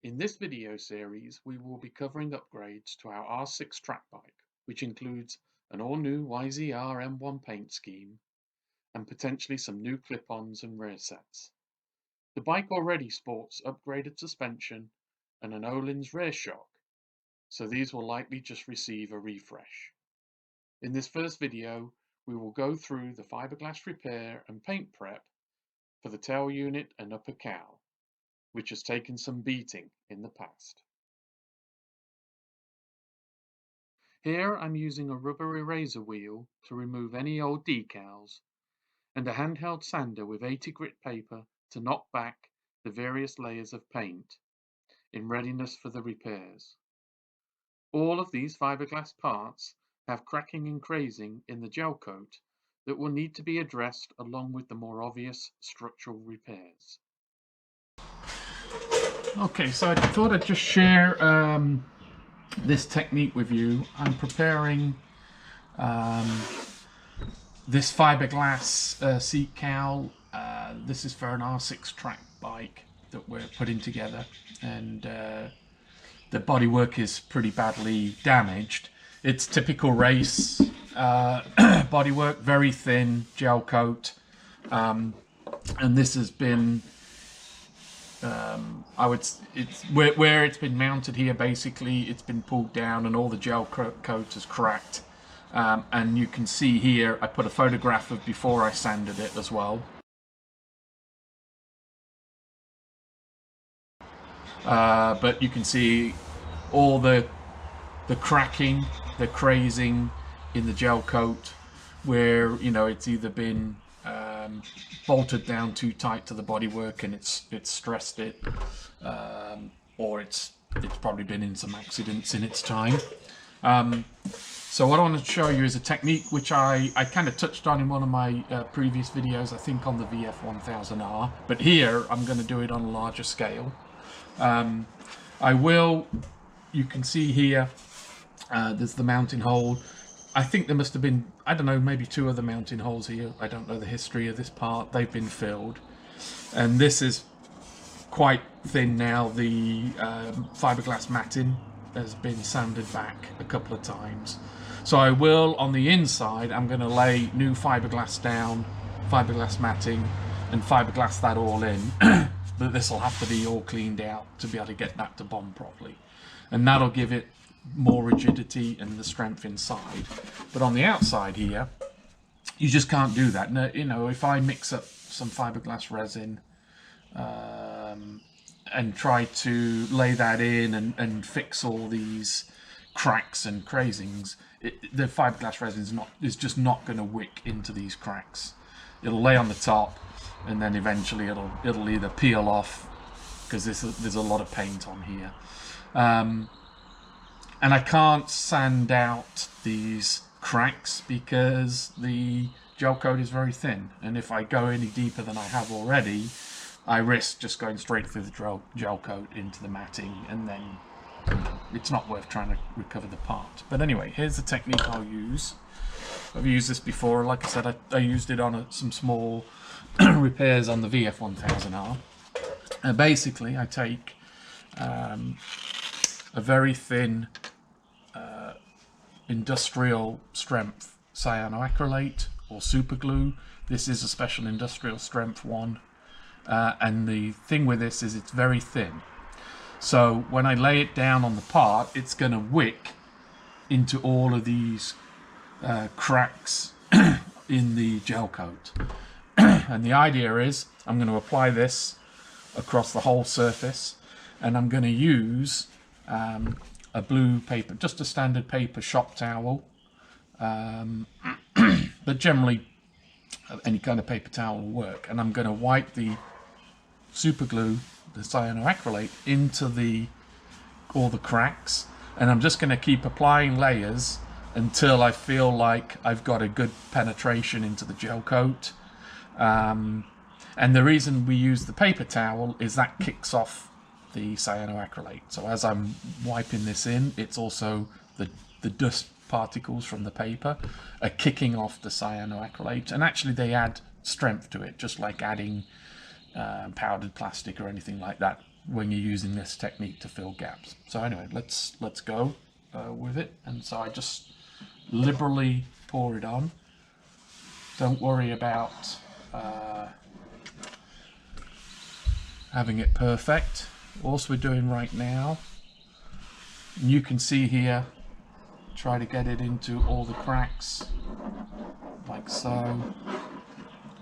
In this video series, we will be covering upgrades to our R6 track bike, which includes an all-new YZR M1 paint scheme and potentially some new clip-ons and rear sets. The bike already sports upgraded suspension and an Öhlins rear shock, so these will likely just receive a refresh. In this first video, we will go through the fiberglass repair and paint prep for the tail unit and upper cowl, which has taken some beating in the past. Here I'm using a rubber eraser wheel to remove any old decals and a handheld sander with 80 grit paper to knock back the various layers of paint in readiness for the repairs. All of these fiberglass parts have cracking and crazing in the gel coat that will need to be addressed along with the more obvious structural repairs. Okay, so I thought I'd just share this technique with you. I'm preparing this fiberglass seat cowl. This is for an R6 track bike that we're putting together, and the bodywork is pretty badly damaged. It's typical race bodywork, very thin gel coat, and this has been it's where it's been mounted here. Basically, it's been pulled down and all the gel coat has cracked. And you can see here, I put a photograph of before I sanded it as well. But you can see all the cracking, the crazing in the gel coat, where it's either been bolted down too tight to the bodywork and it's stressed it, or it's probably been in some accidents in its time. So what I want to show you is a technique which I kind of touched on in one of my previous videos, I think on the VF1000R, but here I'm going to do it on a larger scale. You can see here, there's the mounting hole. I think there must have been, I don't know, maybe 2 other mounting holes here. I don't know the history of this part. They've been filled. And this is quite thin now. The fiberglass matting has been sanded back a couple of times. So I will, on the inside, I'm going to lay new fiberglass down, fiberglass matting, and fiberglass that all in. But this will have to be all cleaned out to be able to get that to bond properly. And that'll give it more rigidity and the strength inside. But on the outside here, you just can't do that. No, if I mix up some fiberglass resin and try to lay that in and fix all these cracks and crazings, the fiberglass resin is just not going to wick into these cracks. It'll lay on the top, and then eventually it'll either peel off, because there's a lot of paint on here. And I can't sand out these cracks because the gel coat is very thin. And if I go any deeper than I have already, I risk just going straight through the gel coat into the matting, and then it's not worth trying to recover the part. But anyway, here's the technique I'll use. I've used this before. Like I said, I used it on some small repairs on the VF1000R. Basically, I take a very thin industrial strength cyanoacrylate or super glue. This is a special industrial strength one, and the thing with this is it's very thin, so when I lay it down on the part, it's going to wick into all of these cracks in the gel coat. And the idea is I'm going to apply this across the whole surface, and I'm going to use a blue paper, just a standard paper shop towel, but generally any kind of paper towel will work. And I'm going to wipe the super glue, the cyanoacrylate, into all the cracks, and I'm just going to keep applying layers until I feel like I've got a good penetration into the gel coat. And the reason we use the paper towel is that kicks off the cyanoacrylate. So as I'm wiping this in, it's also the dust particles from the paper are kicking off the cyanoacrylate, and actually they add strength to it, just like adding powdered plastic or anything like that. when you're using this technique to fill gaps. So anyway, let's go with it. And so I just liberally pour it on. Don't worry about having it perfect. Whilst we're doing right now, you can see here, try to get it into all the cracks like so.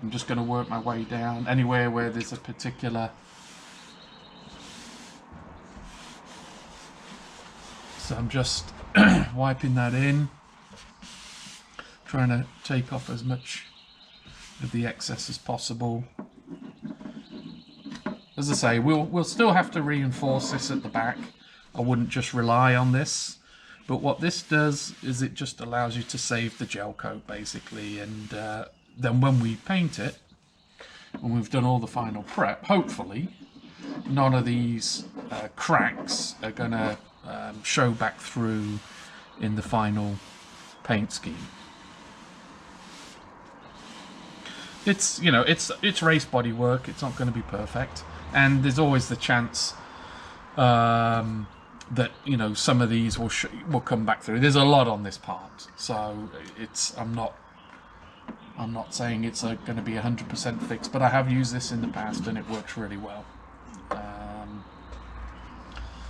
I'm just going to work my way down anywhere where there's a particular, so I'm just wiping that in, trying to take off as much of the excess as possible. As I say, we'll still have to reinforce this at the back. I wouldn't just rely on this, but what this does is it just allows you to save the gel coat basically, and then when we paint it, when we've done all the final prep, hopefully none of these cracks are going to show back through in the final paint scheme. It's, you know, it's race body work. It's not going to be perfect, and there's always the chance that, you know, some of these will come back through. There's a lot on this part, so it's I'm not saying it's going to be 100% fixed, but I have used this in the past and it works really well.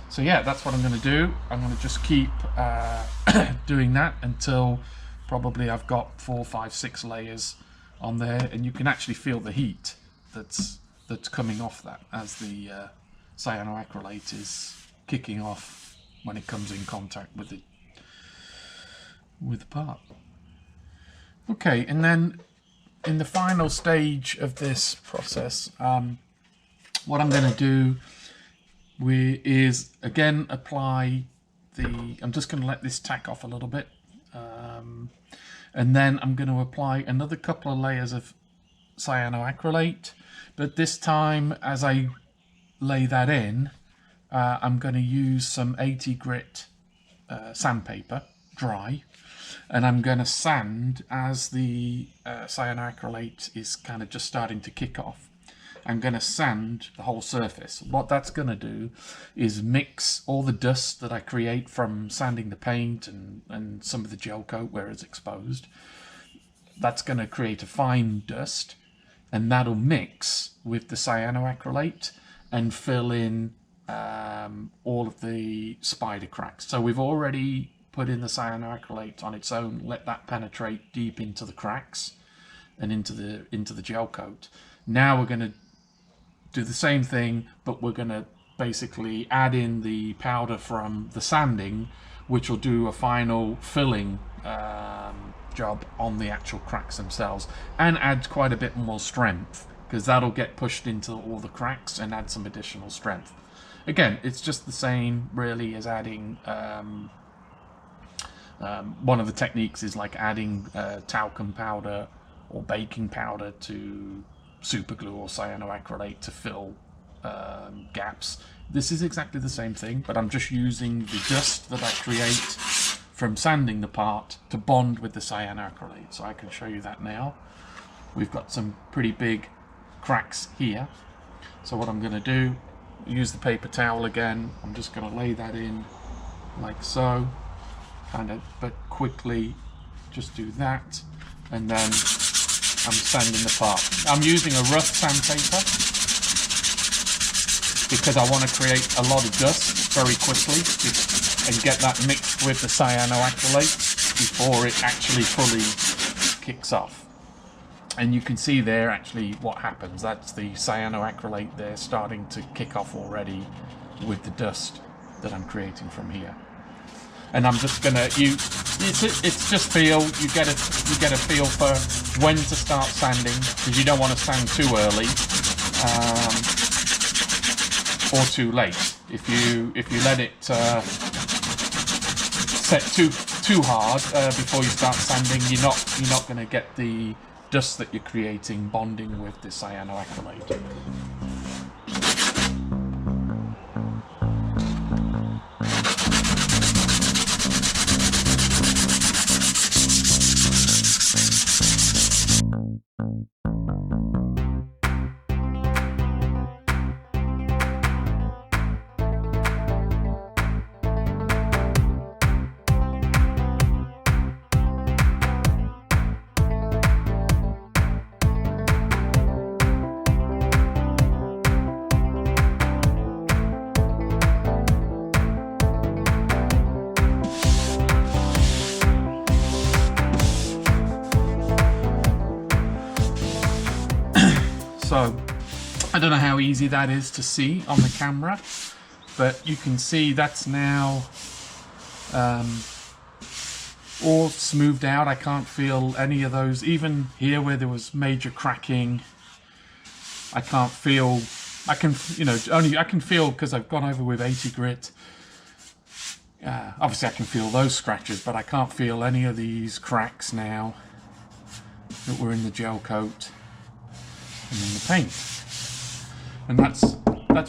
So yeah, that's what I'm going to do. I'm going to just keep doing that until probably I've got 4, 5, 6 layers on there, and you can actually feel the heat that's coming off that as the cyanoacrylate is kicking off when it comes in contact with the part. Okay, and then in the final stage of this process, what I'm going to do is again apply I'm just going to let this tack off a little bit, and then I'm going to apply another couple of layers of cyanoacrylate, but this time as I lay that in, I'm going to use some 80 grit sandpaper, dry, and I'm going to sand as the cyanoacrylate is kind of just starting to kick off. I'm going to sand the whole surface. What that's going to do is mix all the dust that I create from sanding the paint and some of the gel coat where it's exposed. That's going to create a fine dust, and that'll mix with the cyanoacrylate and fill in all of the spider cracks. So we've already put in the cyanoacrylate on its own, let that penetrate deep into the cracks and into the gel coat. Now we're going to do the same thing, but we're going to basically add in the powder from the sanding, which will do a final filling job on the actual cracks themselves and add quite a bit more strength, because that'll get pushed into all the cracks and add some additional strength. Again, it's just the same really as adding one of the techniques is like adding talcum powder or baking powder to superglue or cyanoacrylate to fill gaps. This is exactly the same thing, but I'm just using the dust that I create from sanding the part to bond with the cyanoacrylate. So I can show you that now. We've got some pretty big cracks here. So what I'm going to do, use the paper towel again. I'm just going to lay that in like so, kind of, but quickly just do that, and then I'm sanding the part. I'm using a rough sandpaper because I want to create a lot of dust very quickly and get that mixed with the cyanoacrylate before it actually fully kicks off. And you can see there actually what happens. That's the cyanoacrylate there starting to kick off already with the dust that I'm creating from here. And I'm just gonna it's just feel, you get a feel for when to start sanding, because you don't want to sand too early or too late. If you let it set too hard before you start sanding, you're not going to get the dust that you're creating bonding with the cyanoacrylate. I don't know how easy that is to see on the camera, but you can see that's now all smoothed out. I can't feel any of those, even here where there was major cracking. I can't feel, I can, you know, only I can feel because I've gone over with 80 grit. Obviously I can feel those scratches, but I can't feel any of these cracks now that were in the gel coat and in the paint. And that's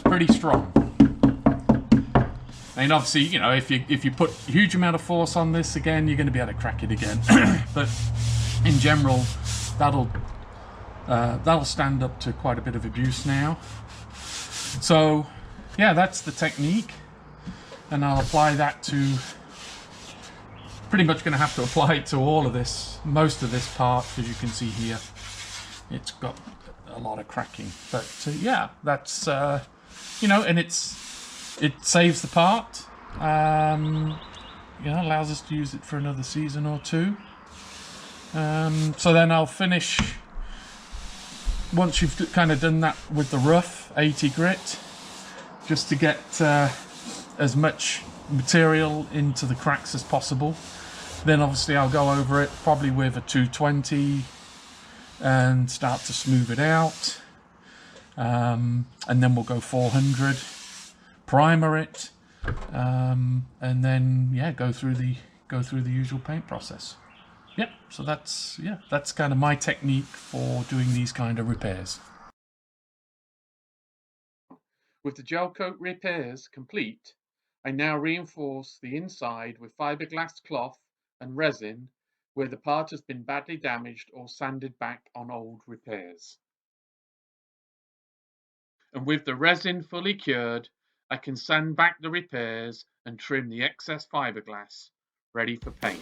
pretty strong. I mean, obviously, you know, if you put a huge amount of force on this again, you're going to be able to crack it again. But in general, that'll stand up to quite a bit of abuse now. So yeah, that's the technique, and I'll apply that to, pretty much going to have to apply it to all of this, most of this part, as you can see here. It's got a lot of cracking, but yeah, that's you know, and it saves the part, you know, allows us to use it for another season or two. So then I'll finish, once you've kind of done that with the rough 80 grit, just to get as much material into the cracks as possible. Then obviously I'll go over it probably with a 220 and start to smooth it out, and then we'll go 400, primer it, and then yeah, go through the usual paint process. Yep, so that's kind of my technique for doing these kind of repairs. With the gel coat repairs complete, I now reinforce the inside with fiberglass cloth and resin where the part has been badly damaged or sanded back on old repairs. And with the resin fully cured, I can sand back the repairs and trim the excess fiberglass, ready for paint.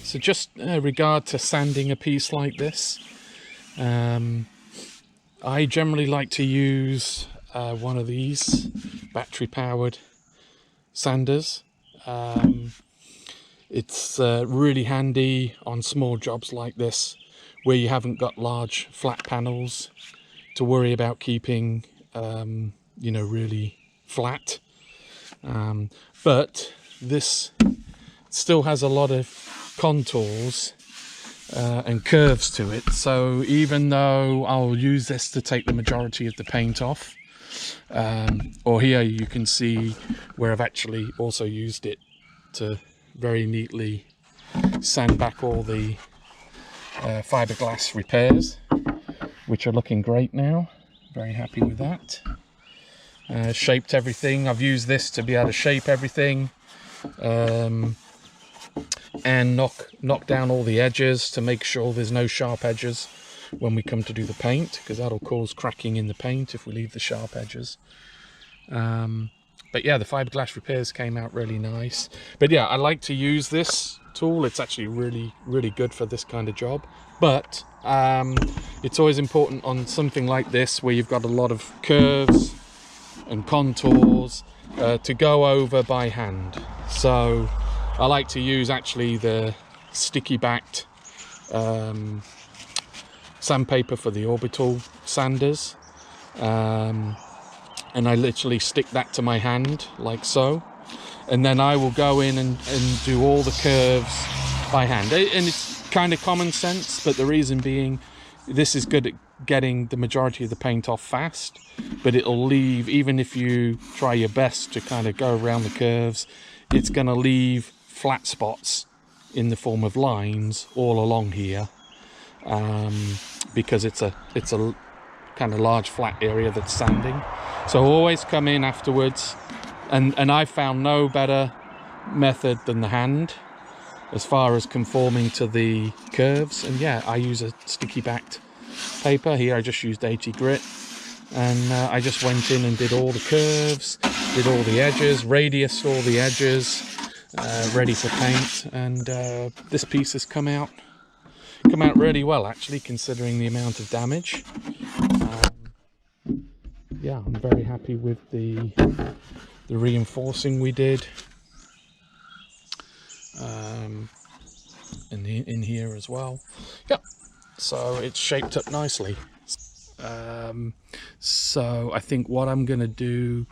So just regard to sanding a piece like this, I generally like to use one of these battery powered sanders. It's really handy on small jobs like this where you haven't got large flat panels to worry about keeping you know, really flat, but this still has a lot of contours and curves to it, so even though I'll use this to take the majority of the paint off, or here you can see where I've actually also used it to very neatly sand back all the fiberglass repairs, which are looking great now. Very happy with that. Shaped everything. I've used this to be able to shape everything, and knock down all the edges to make sure there's no sharp edges when we come to do the paint, because that'll cause cracking in the paint if we leave the sharp edges. But yeah, the fiberglass repairs came out really nice. But yeah, I like to use this tool. It's actually really good for this kind of job. But it's always important on something like this where you've got a lot of curves and contours to go over by hand. So I like to use actually the sticky backed sandpaper for the orbital sanders, and I literally stick that to my hand like so, and then I will go in and do all the curves by hand. And it's kind of common sense, but the reason being, this is good at getting the majority of the paint off fast, but it'll leave, even if you try your best to kind of go around the curves, it's going to leave flat spots in the form of lines all along here, because it's a kind of large flat area that's sanding. So always come in afterwards, and I found no better method than the hand as far as conforming to the curves. And yeah, I use a sticky backed paper here. I just used 80 grit, and I just went in and did all the curves, did all the edges, radiused all the edges, ready for paint, and this piece has come out really well, actually, considering the amount of damage. Yeah, I'm very happy with the reinforcing we did in here as well. Yep, so it's shaped up nicely. So I think what I'm going to do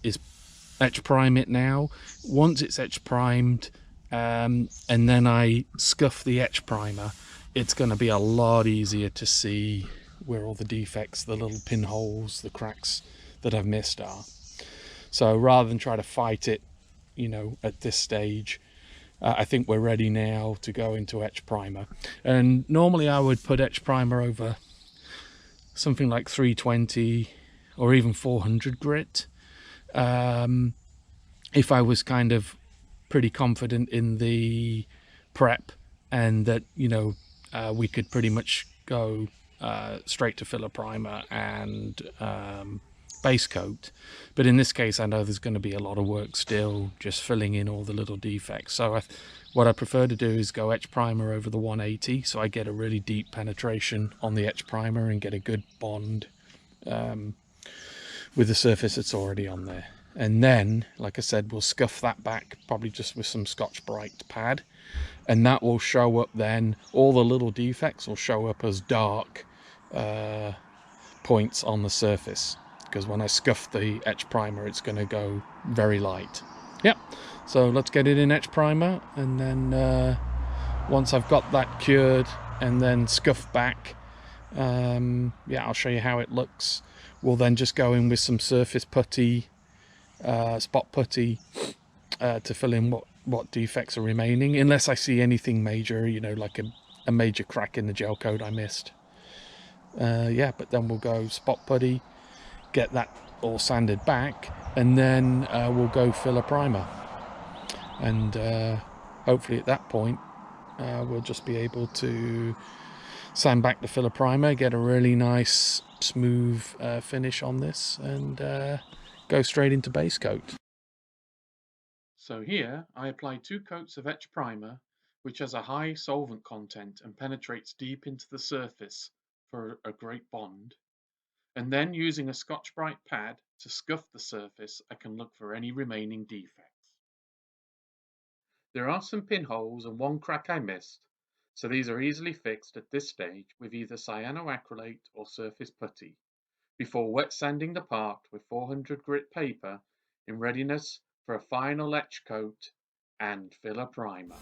is etch prime it now. Once it's etch primed, and then I scuff the etch primer, it's going to be a lot easier to see where all the defects, the little pinholes, the cracks that I've missed are. So rather than try to fight it, you know, at this stage, I think we're ready now to go into etch primer. And normally I would put etch primer over something like 320 or even 400 grit, if I was kind of pretty confident in the prep and that, you know, we could pretty much go straight to filler primer and base coat. But in this case, I know there's going to be a lot of work still just filling in all the little defects. So what I prefer to do is go etch primer over the 180, so I get a really deep penetration on the etch primer and get a good bond with the surface that's already on there. And then, like I said, we'll scuff that back, probably just with some Scotch-Brite pad, and that will show up then, all the little defects will show up as dark points on the surface, because when I scuff the etch primer, it's going to go very light. Yep, so let's get it in etch primer, and then once I've got that cured and then scuffed back, yeah, I'll show you how it looks. We'll then just go in with some surface putty, spot putty, to fill in what defects are remaining, unless I see anything major, you know, like a major crack in the gel coat I missed. Yeah, but then we'll go spot putty, get that all sanded back, and then we'll go filler primer, and hopefully at that point we'll just be able to sand back the filler primer, get a really nice smooth finish on this, and go straight into base coat. So here I applied 2 coats of etch primer, which has a high solvent content and penetrates deep into the surface for a great bond. And then, using a Scotch-Brite pad to scuff the surface, I can look for any remaining defects. There are some pinholes and one crack I missed, so these are easily fixed at this stage with either cyanoacrylate or surface putty, before wet sanding the part with 400 grit paper in readiness for a final etch coat and filler primer.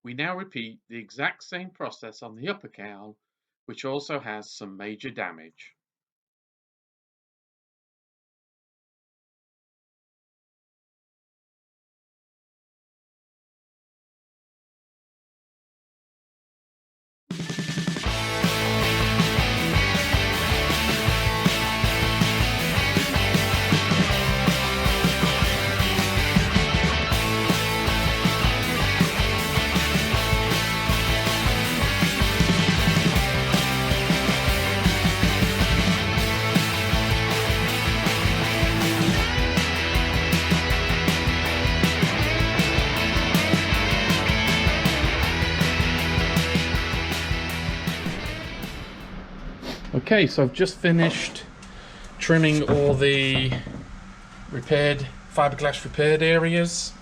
We now repeat the exact same process on the upper cowl, which also has some major damage. Okay, so I've just finished trimming all the fiberglass repaired areas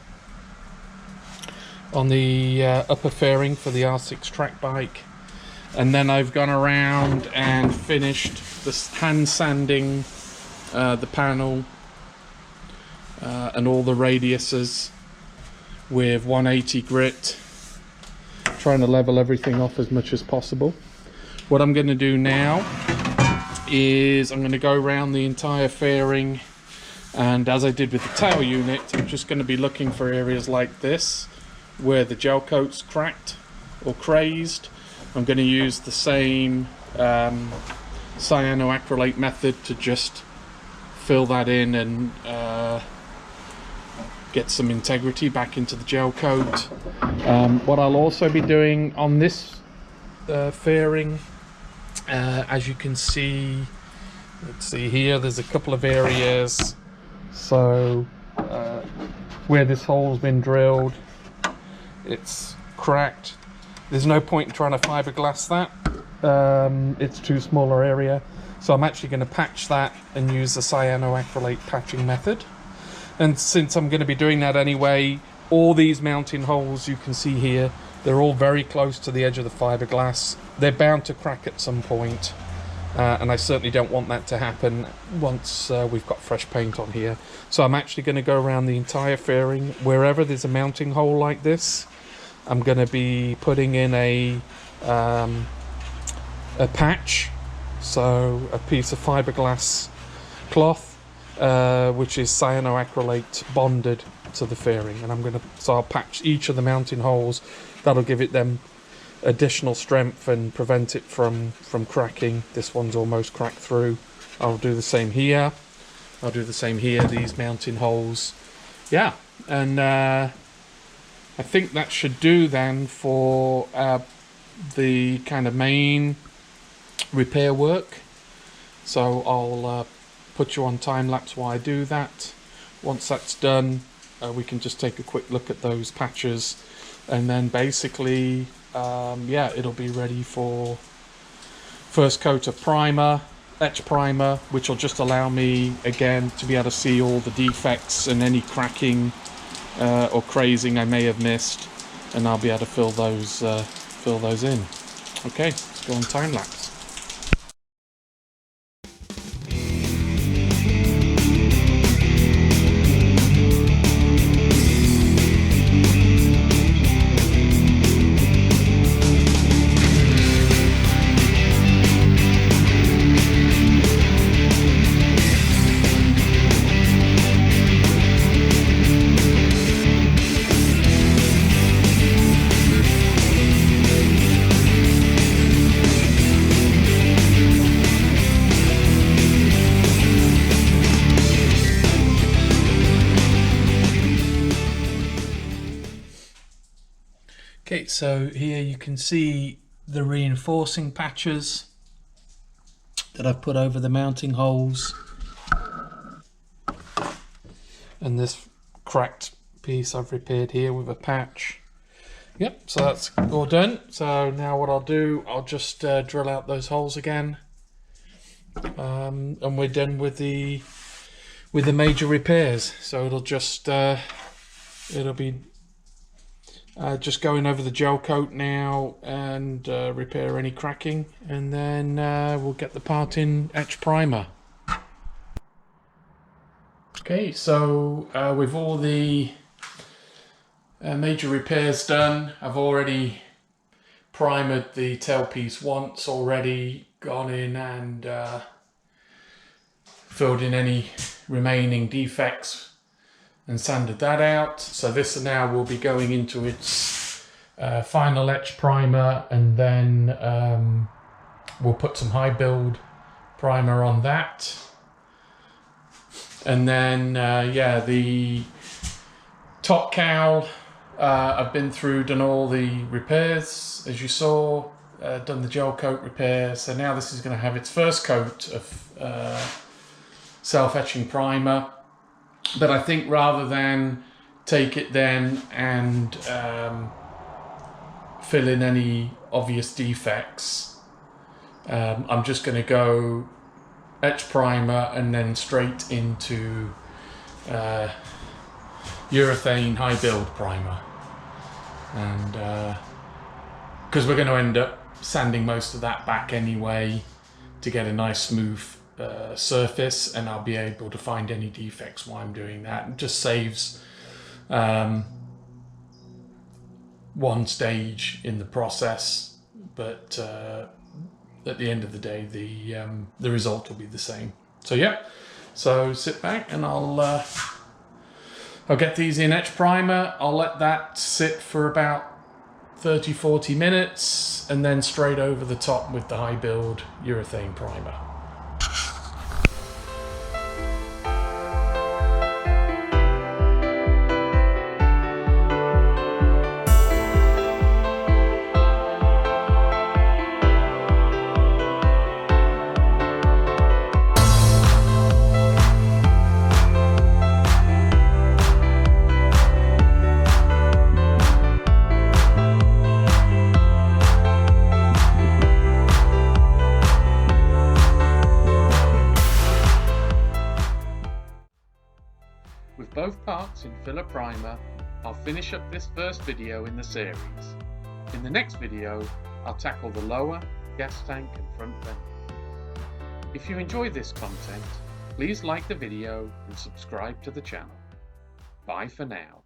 on the upper fairing for the R6 track bike, and then I've gone around and finished hand sanding the panel and all the radiuses with 180 grit, trying to level everything off as much as possible. What I'm going to do now is I'm going to go around the entire fairing, and as I did with the tail unit, I'm just going to be looking for areas like this where the gel coat's cracked or crazed. I'm going to use the same cyanoacrylate method to just fill that in and get some integrity back into the gel coat. What I'll also be doing on this fairing, as you can see, let's see here, there's a couple of areas. So where this hole's been drilled, it's cracked. There's no point in trying to fiberglass that. It's too smaller area. So I'm actually going to patch that and use the cyanoacrylate patching method. And since I'm going to be doing that anyway, all these mounting holes you can see here, they're all very close to the edge of the fiberglass. They're bound to crack at some point. And I certainly don't want that to happen once we've got fresh paint on here. So I'm actually going to go around the entire fairing. Wherever there's a mounting hole like this, I'm going to be putting in a patch, so a piece of fiberglass cloth, which is cyanoacrylate bonded to the fairing, and I'll patch each of the mounting holes. That'll give it them additional strength and prevent it from cracking. This one's almost cracked through. I'll do the same here. I'll do the same here, these mounting holes. Yeah, and I think that should do then for the kind of main repair work. So I'll put you on time lapse while I do that. Once that's done, we can just take a quick look at those patches, and then basically yeah, it'll be ready for first coat of primer, etch primer, which will just allow me again to be able to see all the defects and any cracking or crazing I may have missed, and I'll be able to fill those in. Okay, let's go on time lapse. Okay, so here you can see the reinforcing patches that I've put over the mounting holes, and this cracked piece I've repaired here with a patch. Yep, so that's all done. So now what I'll do, I'll just drill out those holes again, and we're done with the major repairs. So it'll just it'll be just going over the gel coat now and repair any cracking, and then we'll get the part in etch primer. Okay, so with all the major repairs done, I've already primered the tailpiece once already, gone in and filled in any remaining defects and sanded that out. So this now will be going into its final etch primer, and then we'll put some high build primer on that. And then yeah, the top cowl, I've been through, done all the repairs as you saw, done the gel coat repair. So now this is going to have its first coat of self-etching primer. But I think rather than take it then and fill in any obvious defects, I'm just going to go etch primer and then straight into urethane high build primer, and because we're going to end up sanding most of that back anyway to get a nice smooth surface, and I'll be able to find any defects while I'm doing that. It just saves one stage in the process, but at the end of the day the result will be the same. So yeah, so sit back and I'll get these in etch primer. I'll let that sit for about 30-40 minutes and then straight over the top with the high build urethane primer. With both parts in filler primer, I'll finish up this first video in the series. In the next video, I'll tackle the lower, gas tank and front vent. If you enjoy this content, please like the video and subscribe to the channel. Bye for now.